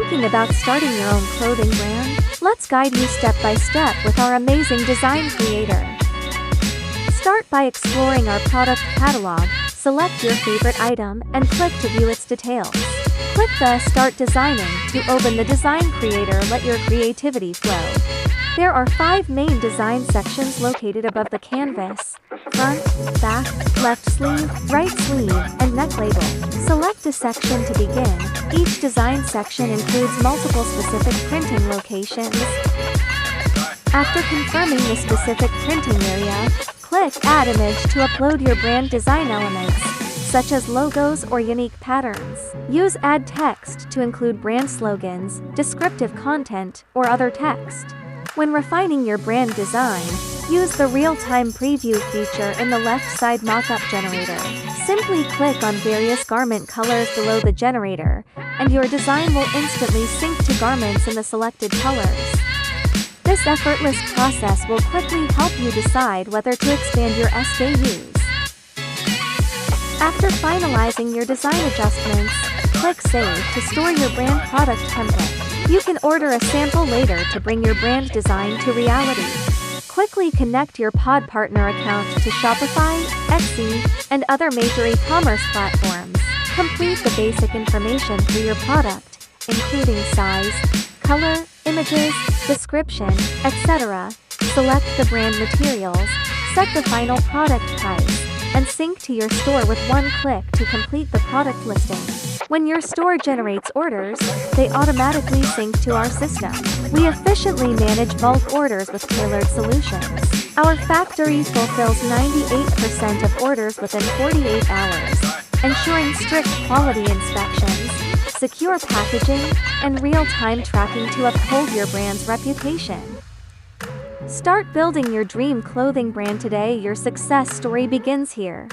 Thinking about starting your own clothing brand? Let's guide you step by step with our amazing design creator. Start by exploring our product catalog, select your favorite item, and click to view its details. Click the Start Designing to open the design creator. Let your creativity flow. There are 5 main design sections located above the canvas: front, back, left sleeve, right sleeve, and neck label. Select a section to begin. Each design section includes multiple specific printing locations. After confirming the specific printing area, click Add Image to upload your brand design elements, such as logos or unique patterns. Use Add Text to include brand slogans, descriptive content, or other text. When refining your brand design, use the real-time preview feature in the left side mockup generator. Simply click on various garment colors below the generator, and your design will instantly sync to garments in the selected colors. This effortless process will quickly help you decide whether to expand your SKUs. After finalizing your design adjustments, click Save to store your brand product template. You can order a sample later to bring your brand design to reality. Quickly connect your PODpartner account to Shopify, Etsy, and other major e-commerce platforms. Complete the basic information for your product, including size, color, images, description, etc. Select the brand materials, set the final product price, and sync to your store with one click to complete the product listing. When your store generates orders, they automatically sync to our system. We efficiently manage bulk orders with tailored solutions. Our factory fulfills 98% of orders within 48 hours, ensuring strict quality inspections, secure packaging, and real-time tracking to uphold your brand's reputation. Start building your dream clothing brand today. Your success story begins here.